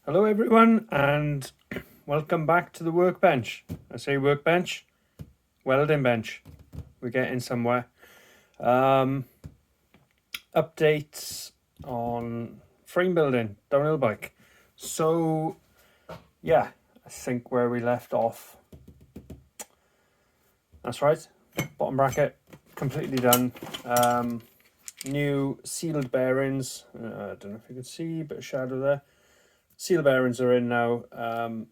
Hello everyone and welcome back to the workbench. I say workbench, welding bench. We're getting somewhere. Updates on frame building, downhill bike. So yeah, I think where we left off. That's right, bottom bracket completely done. New sealed bearings. I don't know if you can see, a bit of shadow there. Seal bearings are in now,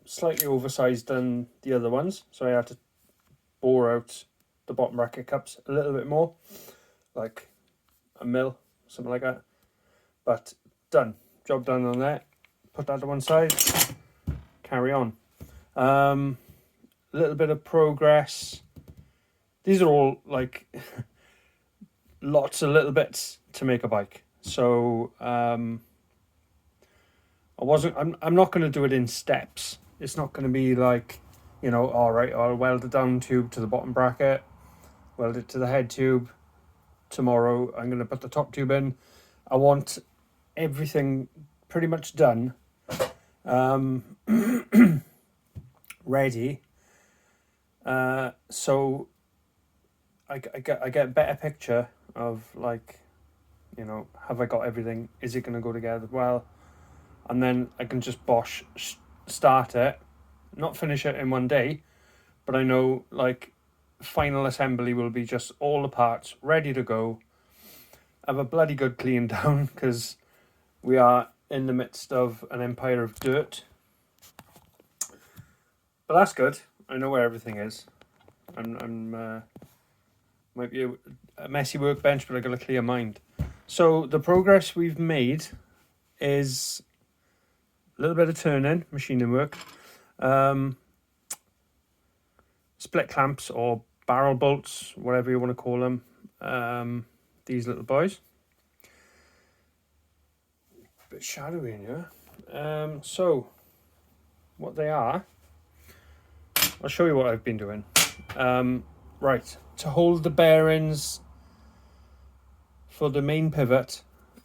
slightly oversized than the other ones, so I had to bore out the bottom bracket cups a little bit more, like a mil, something like that. But done, job done on that. Put that to one side, carry on. A little bit of progress. These are all like lots of little bits to make a bike. So I'm not going to do it in steps. It's not going to be like, all right, I'll weld the down tube to the bottom bracket, weld it to the head tube. Tomorrow I'm going to put the top tube in. I want everything pretty much done, ready. So I get a better picture of like, have I got everything? Is it going to go together well? And then I can just start it, not finish it in one day, but I know like final assembly will be just all the parts ready to go. Have a bloody good clean down because we are in the midst of an empire of dirt. But that's good. I know where everything is. I'm might be a messy workbench, but I got a clear mind. So the progress we've made is a little bit of turning, machining work, split clamps or barrel bolts, whatever you want to call them. These little boys. Bit shadowy in here. So what they are, I'll show you what I've been doing. Right, to hold the bearings for the main pivot,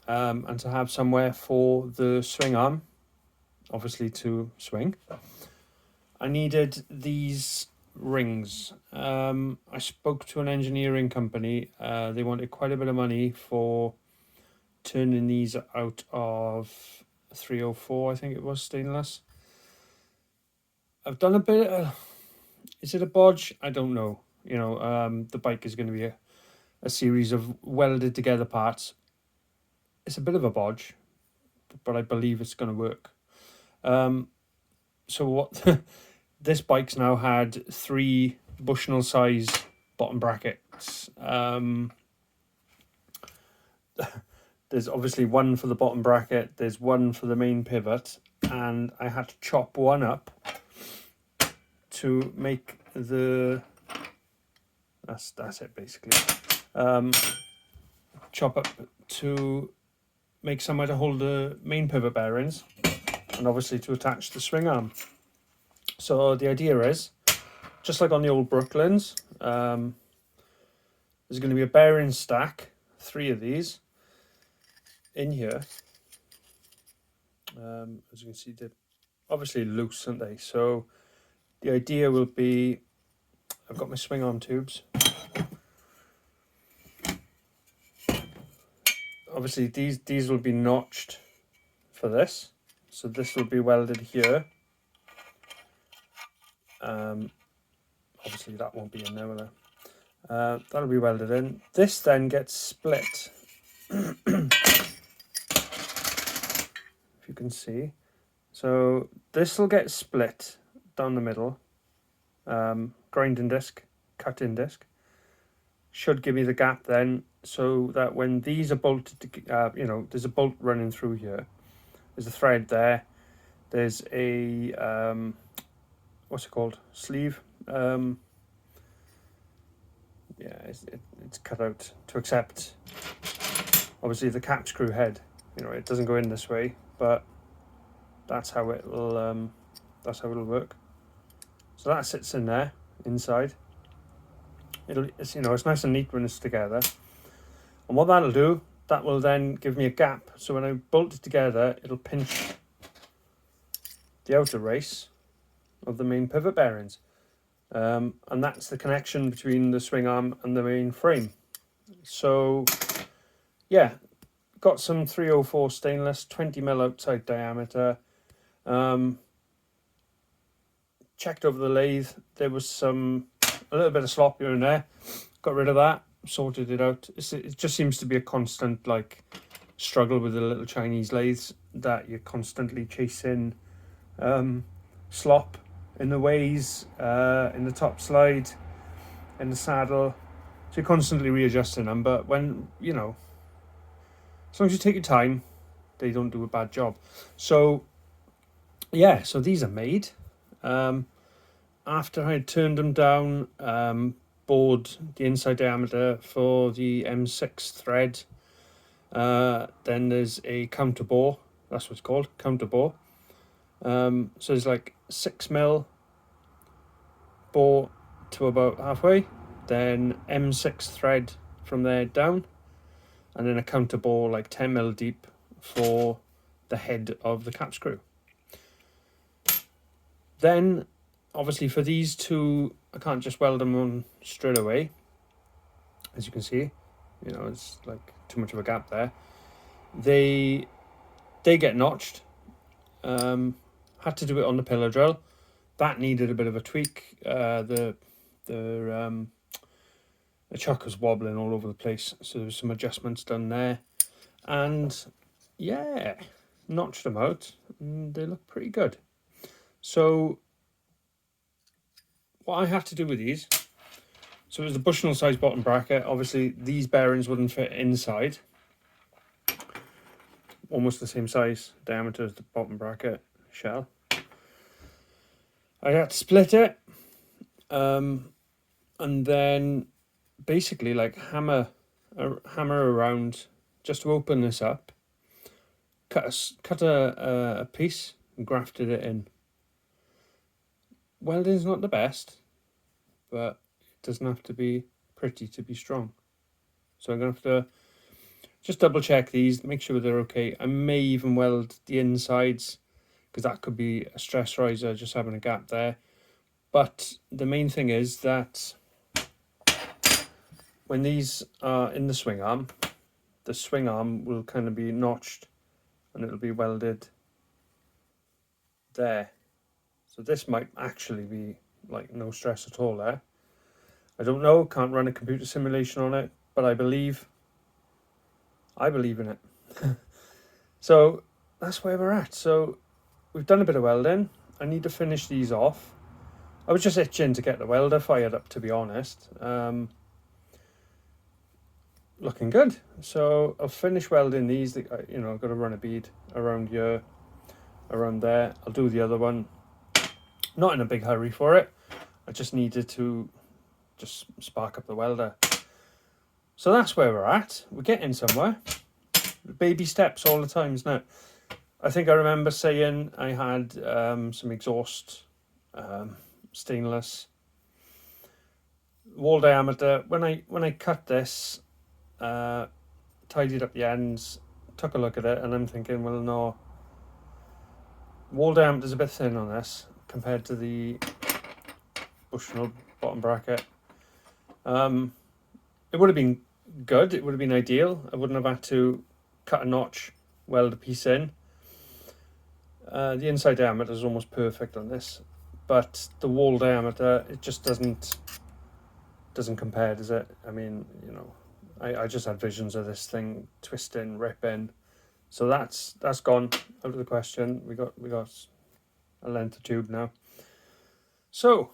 and to have somewhere for the swing arm, obviously to swing, I needed these rings. I spoke to an engineering company. They wanted quite a bit of money for turning these out of 304, I think it was, stainless. I've done a bit of, is it a bodge? I don't know. The bike is going to be a series of welded together parts. It's a bit of a bodge, but I believe it's going to work. So what this bike's now had 3 Bushnell size bottom brackets. There's obviously one for the bottom bracket, there's one for the main pivot, and I had to chop one up to make the that's it basically. Chop up to make somewhere to hold the main pivot bearings, and obviously to attach the swing arm. So the idea is, just like on the old Brooklyns, there's going to be a bearing stack, 3 of these in here. As you can see, they're obviously loose, aren't they? So the idea will be, I've got my swing arm tubes. Obviously these will be notched for this, so this will be welded here. Obviously that won't be in there, will it? That'll be welded in. This then gets split. If you can see, so this will get split down the middle. Grinding disc, cut-in disc should give me the gap then, so that when these are bolted to, there's a bolt running through here, there's a thread there, there's a what's it called, sleeve. It's cut out to accept obviously the cap screw head. It doesn't go in this way, but that's how it'll work. So that sits in there inside. It's nice and neat when it's together. And what that'll do, that will then give me a gap. So when I bolt it together, it'll pinch the outer race of the main pivot bearings. And that's the connection between the swing arm and the main frame. So yeah, got some 304 stainless, 20mm outside diameter. Checked over the lathe, there was a little bit of slop here and there. Got rid of that, sorted it out. It just seems to be a constant struggle with the little Chinese lathes, that you're constantly chasing slop in the ways, in the top slide, in the saddle. So you're constantly readjusting them, but when, as long as you take your time, they don't do a bad job. So yeah, so these are made. After I turned them down, bored the inside diameter for the M6 thread, then there's a counter bore, that's what it's called, counter bore. So there's 6mm bore to about halfway, then M6 thread from there down, and then a counter bore 10mm deep for the head of the cap screw. Then obviously for these two, I can't just weld them on straight away. As you can see, it's too much of a gap there. They get notched. Had to do it on the pillar drill. That needed a bit of a tweak. The chuck was wobbling all over the place, so there was some adjustments done there. And yeah, notched them out, and they look pretty good. So what I have to do with these, so it was the Bushnell size bottom bracket. Obviously these bearings wouldn't fit inside. Almost the same size diameter as the bottom bracket shell. I had to split it, and then basically hammer around just to open this up. Cut a piece and grafted it in. Welding's not the best, but it doesn't have to be pretty to be strong. So I'm going to have to just double check these, make sure they're okay. I may even weld the insides, because that could be a stress riser, just having a gap there. But the main thing is that when these are in the swing arm will kind of be notched and it'll be welded there. So this might actually be no stress at all there. I don't know, can't run a computer simulation on it, but I believe in it. So that's where we're at. So we've done a bit of welding. I need to finish these off. I was just itching to get the welder fired up, to be honest. Looking good. So I'll finish welding these. I've got to run a bead around here, around there. I'll do the other one. Not in a big hurry for it. I just needed to just spark up the welder. So that's where we're at. We're getting somewhere. Baby steps all the time, isn't it? I think I remember saying I had some exhaust, stainless, wall diameter. When I cut this, tidied up the ends, took a look at it, and I'm thinking, well, no, wall diameter's a bit thin on this compared to the Bushnell bottom bracket. It would have been good, it would have been ideal. I wouldn't have had to cut a notch, weld a piece in. The inside diameter is almost perfect on this, but the wall diameter, it just doesn't compare, does it? I mean, I just had visions of this thing twisting, ripping. So that's gone out of the question. We got a length of tube now. So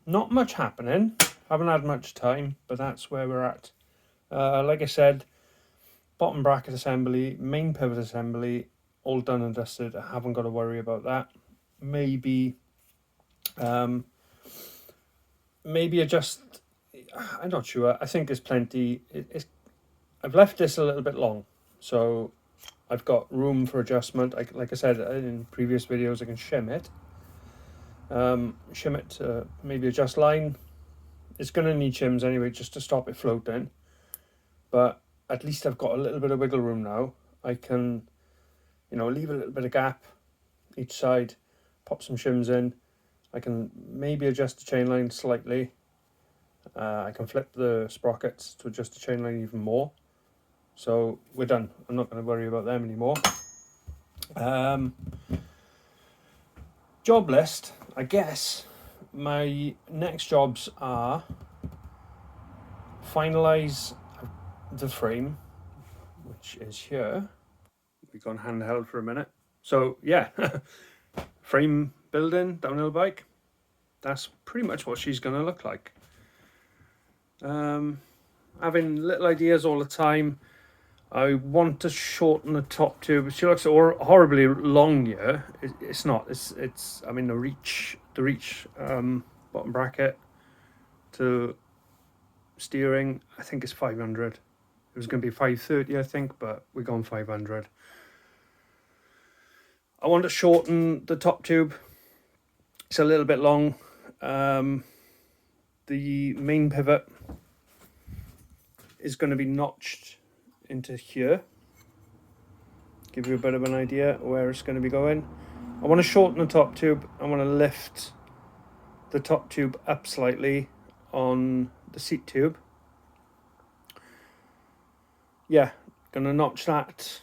not much happening. Haven't had much time, but that's where we're at. Like I said, bottom bracket assembly, main pivot assembly, all done and dusted. I haven't got to worry about that. Maybe adjust. I'm not sure. I think there's plenty. I've left this a little bit long, so I've got room for adjustment. Like I said in previous videos, I can shim it. Shim it to maybe adjust line. It's going to need shims anyway, just to stop it floating. But at least I've got a little bit of wiggle room now. I can, leave a little bit of gap each side, pop some shims in. I can maybe adjust the chain line slightly. I can flip the sprockets to adjust the chain line even more. So we're done. I'm not going to worry about them anymore. Job list, I guess. My next jobs are finalize the frame, which is here. We've gone handheld for a minute. So yeah, frame building, downhill bike. That's pretty much what she's going to look like. Having little ideas all the time. I want to shorten the top tube. She looks horribly long here. It's not. It's. I mean the reach bottom bracket to steering. I think it's 500. It was going to be 530, I think, but we're going 500. I want to shorten the top tube. It's a little bit long. The main pivot is going to be notched into here. Give you a bit of an idea where it's going to be going. I want to shorten the top tube. I want to lift the top tube up slightly on the seat tube. Yeah, going to notch that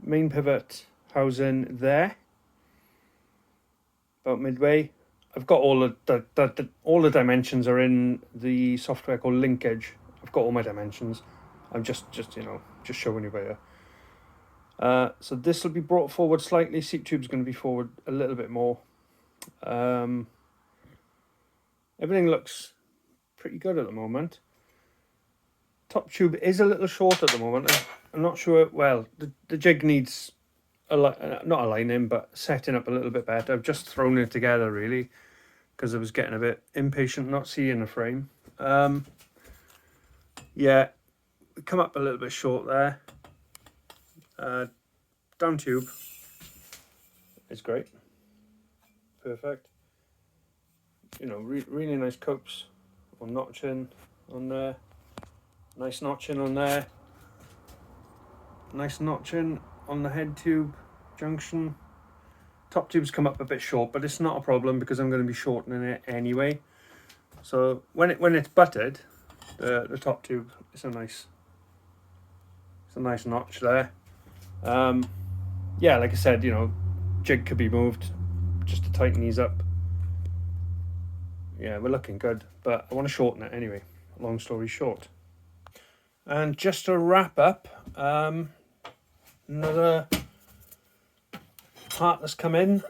main pivot housing there, about midway. I've got all the dimensions are in the software called Linkage. I've got all my dimensions. I'm just showing you here. So this will be brought forward slightly. Seat tube's going to be forward a little bit more. Everything looks pretty good at the moment. Top tube is a little short at the moment. I'm not sure. Well, the jig needs not aligning, but setting up a little bit better. I've just thrown it together really because I was getting a bit impatient not seeing the frame. Yeah, come up a little bit short there. Down tube is great, perfect. You know, really nice copes or notching on there. Nice notching on there. Nice notching on the head tube junction. Top tubes come up a bit short, but it's not a problem because I'm going to be shortening it anyway. So when it's butted, the top tube is a nice notch there. Yeah, like I said, you know, jig could be moved just to tighten these up. Yeah, we're looking good, but I want to shorten it anyway. Long story short. And just to wrap up, another part that's come in,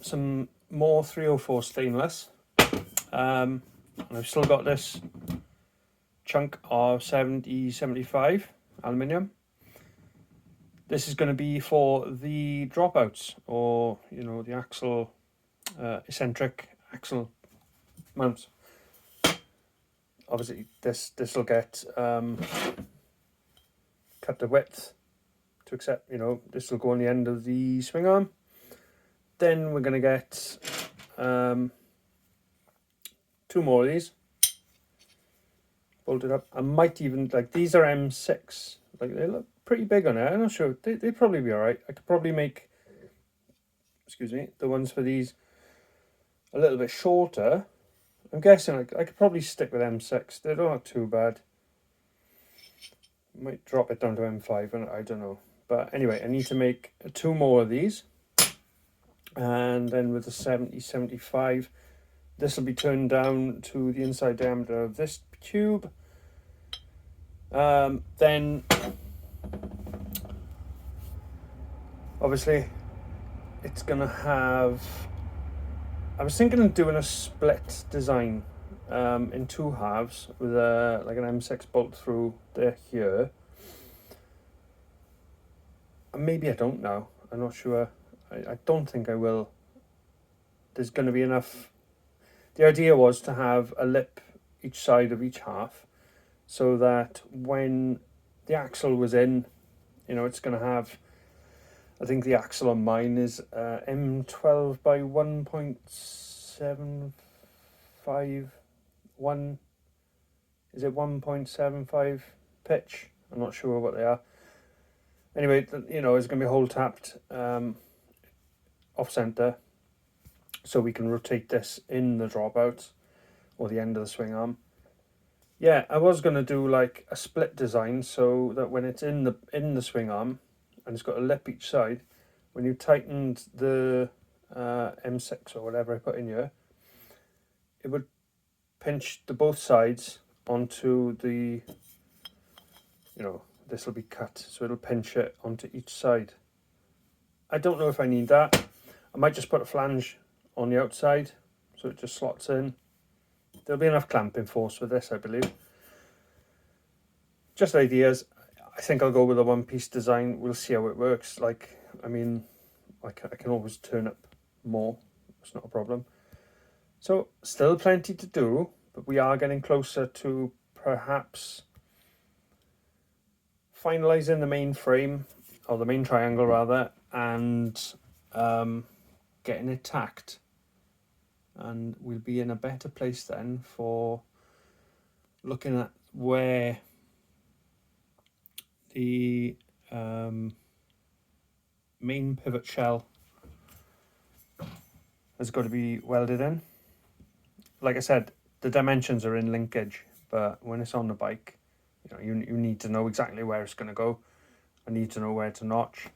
some more 304 stainless. And I've still got this chunk of 7075 aluminium. This is going to be for the dropouts, or you know, the axle, eccentric axle mounts. Obviously this will get cut the width to accept, you know, this will go on the end of the swing arm. Then we're going to get 2 more of these bolted up. I might even, like, these are M6, like they look pretty big on it. I'm not sure, they'd probably be alright. I could probably make, excuse me, the ones for these a little bit shorter. I'm guessing I could probably stick with M6. They don't look too bad. Might drop it down to M5, and I don't know. But anyway, I need to make 2 more of these. And then with the 7075, this will be turned down to the inside diameter of this tube. Then, obviously, it's going to have... I was thinking of doing a split design in 2 halves with like an M6 bolt through there here. And maybe I don't now. I'm not sure. I don't think I will. There's going to be enough. The idea was to have a lip each side of each half so that when the axle was in, you know, it's going to have... I think the axle on mine is M12 by 1.751. Is it 1.75 pitch? I'm not sure what they are. Anyway, you know, it's going to be hole tapped off center. so we can rotate this in the dropout or the end of the swing arm. Yeah, I was going to do like a split design so that when it's in the swing arm and it's got a lip each side, when you tightened the M6 or whatever I put in here, it would pinch the both sides onto the, this will be cut, so it'll pinch it onto each side. I don't know if I need that. I might just put a flange on the outside so it just slots in. There'll be enough clamping force with this, I believe. Just ideas. I think I'll go with a one-piece design. We'll see how it works. Like, I mean, I can always turn up more. It's not a problem. So, still plenty to do, but we are getting closer to perhaps finalising the main frame, or the main triangle rather, and getting it tacked. And we'll be in a better place then for looking at where the main pivot shell has got to be welded in. Like I said, the dimensions are in linkage, but when it's on the bike, you need to know exactly where it's going to go. I need to know where to notch.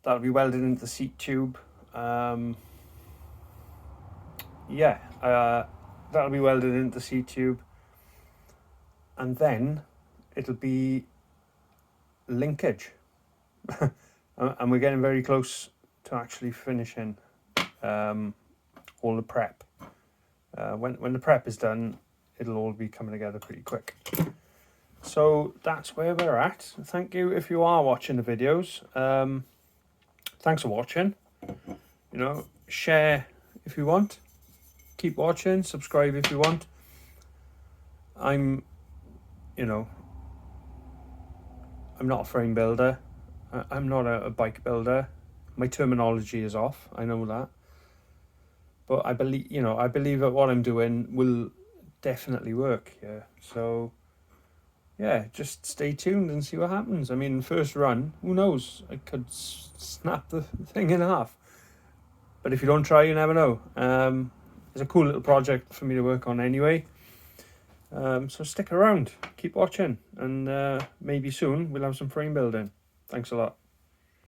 That'll be welded into the seat tube. That'll be welded into the seat tube, and then it'll be linkage. And we're getting very close to actually finishing all the prep. When the prep is done, it'll all be coming together pretty quick. So that's where we're at. Thank you if you are watching the videos. Thanks for watching. Share if you want. Keep watching. Subscribe if you want. I'm not a frame builder. I'm not a bike builder. My terminology is off. I know that. But I believe that what I'm doing will definitely work here. So, yeah, just stay tuned and see what happens. I mean, first run, who knows? I could snap the thing in half. But if you don't try, you never know. It's a cool little project for me to work on anyway. So stick around, keep watching, and maybe soon we'll have some frame building. Thanks a lot.